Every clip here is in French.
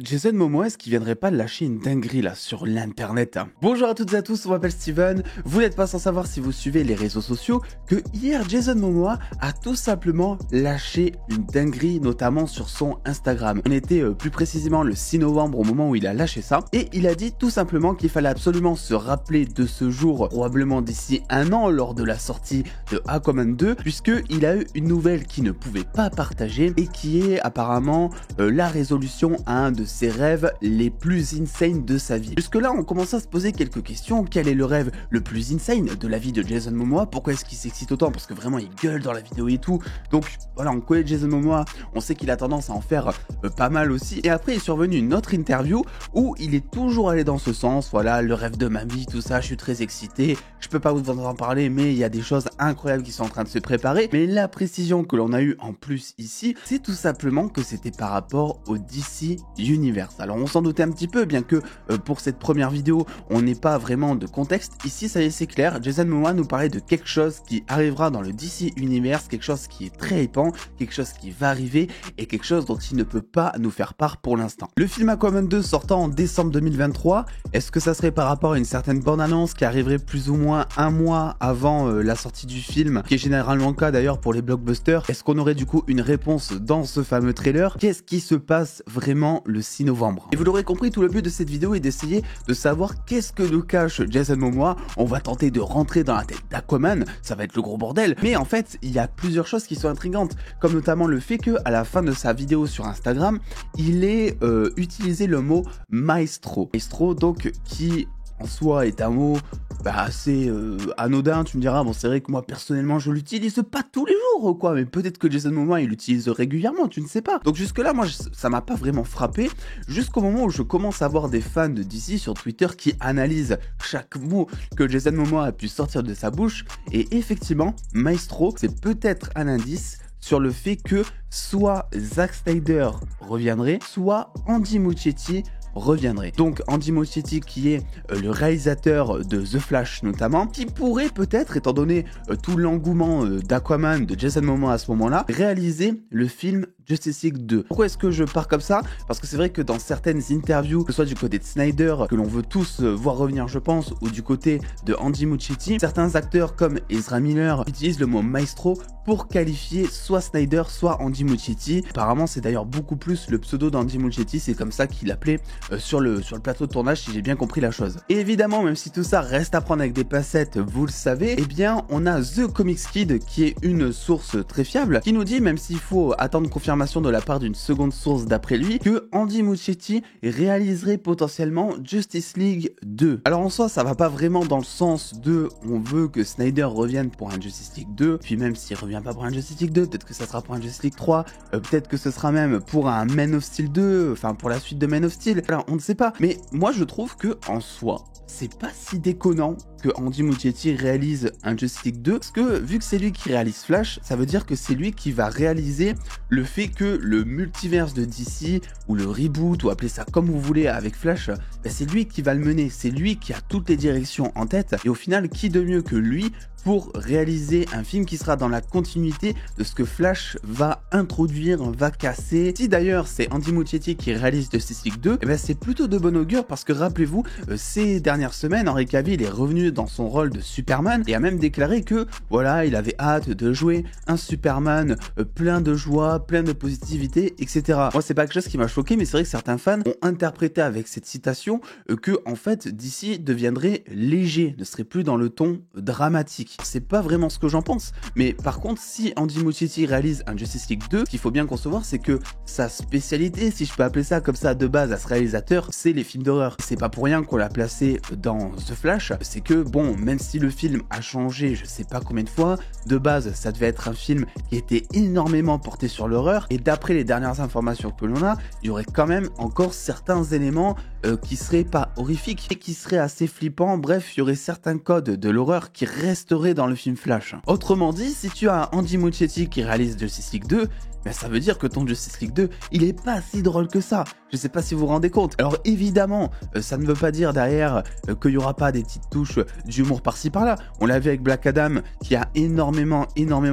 Jason Momoa, est-ce qu'il viendrait pas lâcher une dinguerie là sur l'internet hein? Bonjour à toutes et à tous, on m'appelle Steven. Vous n'êtes pas sans savoir si vous suivez les réseaux sociaux que hier Jason Momoa a tout simplement lâché une dinguerie, notamment sur son Instagram. On était plus précisément le 6 novembre au moment où il a lâché ça, et il a dit tout simplement qu'il fallait absolument se rappeler de ce jour, probablement d'ici un an lors de la sortie de Aquaman 2, puisqu'il a eu une nouvelle qu'il ne pouvait pas partager et qui est apparemment la résolution à un de ses rêves les plus insane de sa vie. Jusque là on commence à se poser quelques questions. Quel est le rêve le plus insane de la vie de Jason Momoa? Pourquoi est-ce qu'il s'excite autant? Parce que vraiment il gueule dans la vidéo et tout. Donc voilà, on connaît Jason Momoa, on sait qu'il a tendance à en faire pas mal aussi. Et après est survenue une autre interview où il est toujours allé dans ce sens. Voilà, le rêve de ma vie, tout ça, je suis très excité, je peux pas vous en parler, mais il y a des choses incroyables qui sont en train de se préparer. Mais la précision que l'on a eu en plus ici, c'est tout simplement que c'était par rapport au DC Universe. Alors on s'en doutait un petit peu, bien que pour cette première vidéo on n'ait pas vraiment de contexte. Ici ça y est, c'est clair, Jason Momoa nous parlait de quelque chose qui arrivera dans le DC Universe, quelque chose qui est très hypant, quelque chose qui va arriver et quelque chose dont il ne peut pas nous faire part pour l'instant. Le film Aquaman 2 sortant en décembre 2023, est-ce que ça serait par rapport à une certaine bande-annonce qui arriverait plus ou moins un mois avant la sortie du film, qui est généralement le cas d'ailleurs pour les blockbusters? Est-ce qu'on aurait du coup une réponse dans ce fameux trailer? Qu'est-ce qui se passe vraiment le 6 novembre? Et vous l'aurez compris, tout le but de cette vidéo est d'essayer de savoir qu'est-ce que nous cache Jason Momoa. On va tenter de rentrer dans la tête d'Aquaman, ça va être le gros bordel, mais en fait il y a plusieurs choses qui sont intrigantes, comme notamment le fait que à la fin de sa vidéo sur Instagram, il ait utilisé le mot maestro. Maestro donc qui en soi est un mot assez anodin, tu me diras. Bon, c'est vrai que moi personnellement je l'utilise pas tous les jours quoi, mais peut-être que Jason Momoa il l'utilise régulièrement, tu ne sais pas. Donc jusque là moi ça m'a pas vraiment frappé, jusqu'au moment où je commence à voir des fans de DC sur Twitter qui analysent chaque mot que Jason Momoa a pu sortir de sa bouche, et effectivement maestro c'est peut-être un indice sur le fait que soit Zack Snyder reviendrait, soit Andy Muschietti reviendrait. Donc Andy Muschietti qui est le réalisateur de The Flash notamment, qui pourrait peut-être, étant donné tout l'engouement d'Aquaman de Jason Momoa à ce moment-là, réaliser le film Justice League 2. Pourquoi est-ce que je pars comme ça? Parce que c'est vrai que dans certaines interviews, que ce soit du côté de Snyder, que l'on veut tous voir revenir je pense, ou du côté de Andy Muschietti, certains acteurs comme Ezra Miller utilisent le mot maestro pour qualifier soit Snyder, soit Andy Muschietti. Apparemment c'est d'ailleurs beaucoup plus le pseudo d'Andy Muschietti, c'est comme ça qu'il l'appelait sur le plateau de tournage, si j'ai bien compris la chose. Et évidemment, même si tout ça reste à prendre avec des pincettes, vous le savez, eh bien on a The Comics Kid qui est une source très fiable, qui nous dit, même s'il faut attendre confirmation de la part d'une seconde source d'après lui, que Andy Muschietti réaliserait potentiellement Justice League 2. Alors en soi ça va pas vraiment dans le sens de on veut que Snyder revienne pour un Justice League 2, puis même s'il revient pas pour un Justice League 2, peut-être que ça sera pour un Justice League 3, peut-être que ce sera même pour un Man of Steel 2, enfin pour la suite de Man of Steel. Alors on ne sait pas, mais moi je trouve que en soi c'est pas si déconnant que Andy Muschietti réalise un Justice League 2, parce que vu que c'est lui qui réalise Flash, ça veut dire que c'est lui qui va réaliser le fait que le multiverse de DC, ou le reboot, ou appelez ça comme vous voulez avec Flash, c'est lui qui va le mener, c'est lui qui a toutes les directions en tête, et au final qui de mieux que lui pour réaliser un film qui sera dans la continuité de ce que Flash va introduire, va casser. Si d'ailleurs c'est Andy Muschietti qui réalise Justice League 2, c'est plutôt de bon augure, parce que rappelez-vous, ces dernières semaines, Henry Cavill est revenu dans son rôle de Superman et a même déclaré que voilà, il avait hâte de jouer un Superman plein de joie, plein de positivité, etc. Moi c'est pas quelque chose qui m'a choqué, mais c'est vrai que certains fans ont interprété avec cette citation que en fait DC deviendrait léger, ne serait plus dans le ton dramatique. C'est pas vraiment ce que j'en pense, mais par contre si Andy Muschietti réalise un Justice League 2, ce qu'il faut bien concevoir c'est que sa spécialité, si je peux appeler ça comme ça de base à ce réalisateur, c'est les films d'horreur. C'est pas pour rien qu'on l'a placé dans The Flash, c'est que bon, même si le film a changé je sais pas combien de fois, de base ça devait être un film qui était énormément porté sur l'horreur, et d'après les dernières informations que l'on a, il y aurait quand même encore certains éléments qui seraient pas horrifiques et qui seraient assez flippants. Bref, il y aurait certains codes de l'horreur qui resteraient dans le film Flash. Autrement dit, si tu as Andy Muschietti qui réalise Justice League 2, ben ça veut dire que ton Justice League 2, il est pas si drôle que ça. Je sais pas si vous vous rendez compte. Alors évidemment, ça ne veut pas dire derrière qu'il y aura pas des petites touches d'humour par-ci par-là. On l'a vu avec Black Adam qui a énormément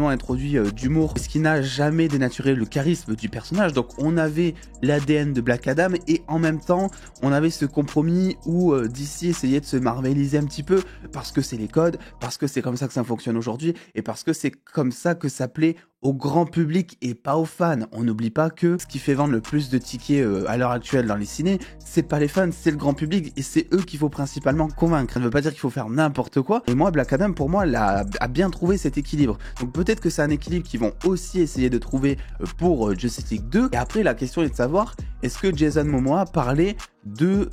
introduit d'humour, ce qui n'a jamais dénaturé le charisme du personnage. Donc on avait l'ADN de Black Adam et en même temps, on avait ce compromis où DC essayait de se marveliser un petit peu parce que c'est les codes, parce que c'est comme ça que ça fonctionne aujourd'hui et parce que c'est comme ça que ça plaît au grand public et pas aux fans. On n'oublie pas que ce qui fait vendre le plus de tickets à l'heure actuelle dans les ciné, c'est pas les fans, c'est le grand public et c'est eux qu'il faut principalement convaincre. Ça ne veut pas dire qu'il faut faire n'importe quoi. Et moi, Black Adam, pour moi, a bien trouvé cet équilibre. Donc peut-être que c'est un équilibre qu'ils vont aussi essayer de trouver pour Justice League 2. Et après, la question est de savoir, est-ce que Jason Momoa parlait de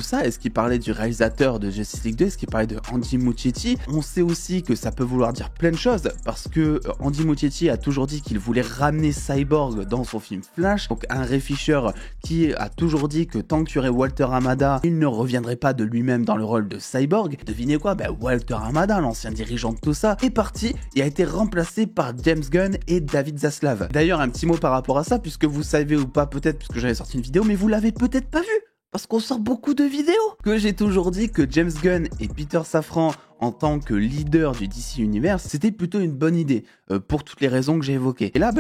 ça? Est-ce qu'il parlait du réalisateur de Justice League 2? Est-ce qu'il parlait de Andy Muschietti? On sait aussi que ça peut vouloir dire plein de choses parce que Andy Muschietti a toujours dit qu'il voulait ramener Cyborg dans son film Flash. Donc un Ray Fisher qui a toujours dit que tant qu'il y aurait Walter Hamada, il ne reviendrait pas de lui-même dans le rôle de Cyborg. Devinez quoi? Walter Hamada, l'ancien dirigeant de tout ça, est parti et a été remplacé par James Gunn et David Zaslav. D'ailleurs, un petit mot par rapport à ça, puisque vous savez ou pas peut-être, puisque j'avais sorti une vidéo, mais vous l'avez peut-être pas vu. Parce qu'on sort beaucoup de vidéos. Que j'ai toujours dit que James Gunn et Peter Safran en tant que leader du DC Universe, c'était plutôt une bonne idée, pour toutes les raisons que j'ai évoquées. Et là,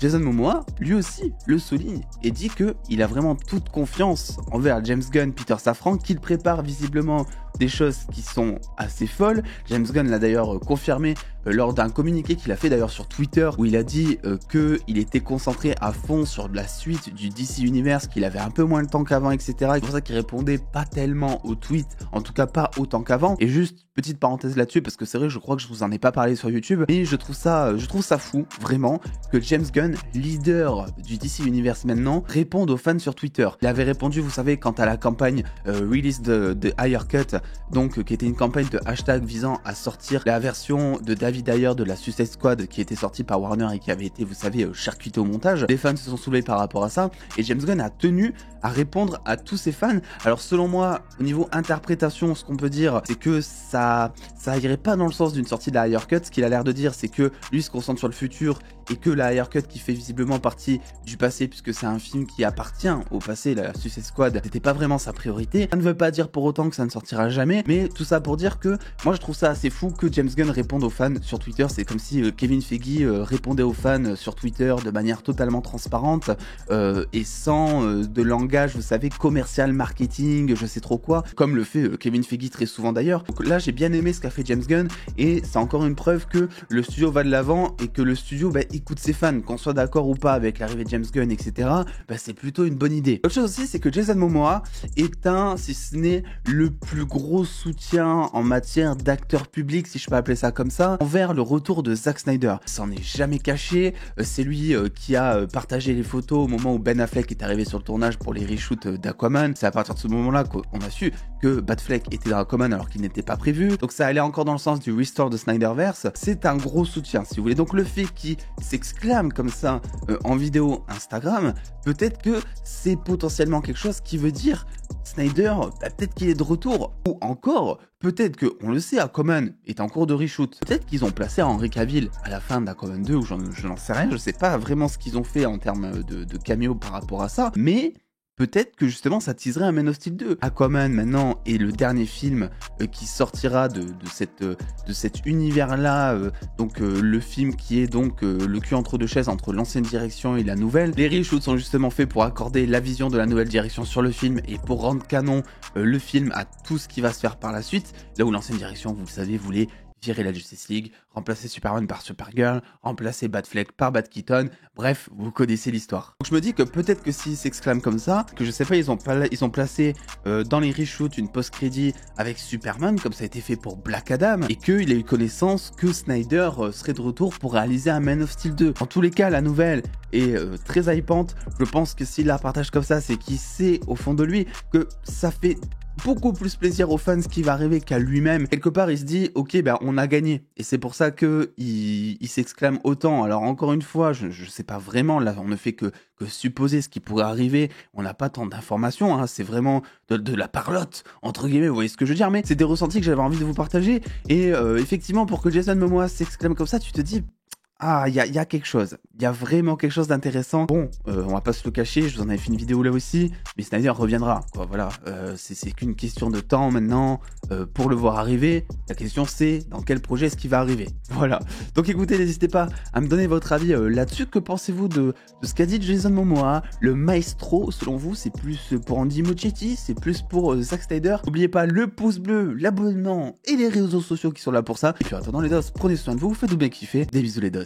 Jason Momoa, lui aussi, le souligne et dit qu'il a vraiment toute confiance envers James Gunn, Peter Safran, qu'il prépare visiblement des choses qui sont assez folles. James Gunn l'a d'ailleurs confirmé lors d'un communiqué qu'il a fait d'ailleurs sur Twitter, où il a dit qu'il était concentré à fond sur la suite du DC Universe, qu'il avait un peu moins le temps qu'avant, etc. C'est pour ça qu'il répondait pas tellement aux tweets, en tout cas pas autant qu'avant. Et juste petite parenthèse là-dessus, parce que c'est vrai, je crois que je vous en ai pas parlé sur YouTube, mais je trouve ça fou, vraiment, que James Gunn, leader du DC Universe maintenant, réponde aux fans sur Twitter. Il avait répondu, vous savez, quant à la campagne Release de Ayer Cut, donc qui était une campagne de hashtag visant à sortir la version de David Ayer de la Suicide Squad qui était sortie par Warner et qui avait été, vous savez, charcutée au montage. Les fans se sont soulevés par rapport à ça, et James Gunn a tenu à répondre à tous ses fans. Alors selon moi, au niveau interprétation, ce qu'on peut dire, c'est que ça irait pas dans le sens d'une sortie de la Ayer Cut. Ce qu'il a l'air de dire, c'est que lui se concentre sur le futur et que la Ayer Cut, qui fait visiblement partie du passé, puisque c'est un film qui appartient au passé, la Suicide Squad, c'était pas vraiment sa priorité. Ça ne veut pas dire pour autant que ça ne sortira jamais, mais tout ça pour dire que moi je trouve ça assez fou que James Gunn réponde aux fans sur Twitter. C'est comme si Kevin Feige répondait aux fans sur Twitter de manière totalement transparente et sans de langage, vous savez, commercial, marketing, je sais trop quoi, comme le fait Kevin Feige très souvent d'ailleurs. Donc là, j'ai bien aimé ce qu'a fait James Gunn et c'est encore une preuve que le studio va de l'avant et que le studio écoute ses fans, qu'on soit d'accord ou pas avec l'arrivée de James Gunn, etc. C'est plutôt une bonne idée. Autre chose aussi, c'est que Jason Momoa est si ce n'est le plus gros soutien en matière d'acteur public, si je peux appeler ça comme ça, envers le retour de Zack Snyder. Ça n'en est jamais caché. C'est lui qui a partagé les photos au moment où Ben Affleck est arrivé sur le tournage pour les reshoots d'Aquaman. C'est à partir de ce moment-là qu'on a su que Batfleck était dans Aquaman alors qu'il n'était pas prévu. Donc ça allait encore dans le sens du restore de Snyderverse. C'est un gros soutien, si vous voulez. Donc le fait qu'il s'exclame comme ça en vidéo Instagram, peut-être que c'est potentiellement quelque chose qui veut dire Snyder, peut-être qu'il est de retour, ou encore, peut-être que, on le sait, Aquaman est en cours de reshoot. Peut-être qu'ils ont placé Henry Cavill à la fin d'Aquaman 2, ou je n'en sais rien, je sais pas vraiment ce qu'ils ont fait en termes de cameo par rapport à ça, mais peut-être que justement ça teaserait un Man of Steel 2. Aquaman maintenant est le dernier film qui sortira de cet univers-là, donc le film qui est donc le cul entre deux chaises entre l'ancienne direction et la nouvelle. Les reshoots sont justement faits pour accorder la vision de la nouvelle direction sur le film et pour rendre canon le film à tout ce qui va se faire par la suite. Là où l'ancienne direction, vous le savez, voulait virer la Justice League, remplacer Superman par Supergirl, remplacer Batfleck par Bat Keaton, bref, vous connaissez l'histoire. Donc je me dis que peut-être que s'ils s'exclament comme ça, que je sais pas, ils ont placé dans les reshoots une post-crédit avec Superman, comme ça a été fait pour Black Adam, et qu'il a eu connaissance que Snyder serait de retour pour réaliser un Man of Steel 2. En tous les cas, la nouvelle est très hypante. Je pense que s'il la partage comme ça, c'est qu'il sait au fond de lui que ça fait beaucoup plus plaisir aux fans ce qui va arriver qu'à lui-même. Quelque part, il se dit, ok, on a gagné. Et c'est pour ça que il s'exclame autant. Alors encore une fois, je sais pas vraiment, là on ne fait que supposer ce qui pourrait arriver. On n'a pas tant d'informations, hein. C'est vraiment de la parlotte, entre guillemets, vous voyez ce que je veux dire. Mais c'est des ressentis que j'avais envie de vous partager. Et effectivement, pour que Jason Momoa s'exclame comme ça, tu te dis, Ah, il y a quelque chose. Il y a vraiment quelque chose d'intéressant. Bon, on va pas se le cacher, je vous en avais fait une vidéo là aussi, mais Snyder reviendra, quoi, voilà. C'est qu'une question de temps maintenant pour le voir arriver. La question c'est dans quel projet est-ce qu'il va arriver. Voilà. Donc écoutez, n'hésitez pas à me donner votre avis là-dessus. Que pensez-vous de ce qu'a dit Jason Momoa? Le maestro, selon vous, c'est plus pour Andy Muschietti? C'est plus pour Zack Snyder? N'oubliez pas le pouce bleu, l'abonnement et les réseaux sociaux qui sont là pour ça. Et puis en attendant les dos, prenez soin de vous, faites-vous bien kiffer. Des bisous les dos.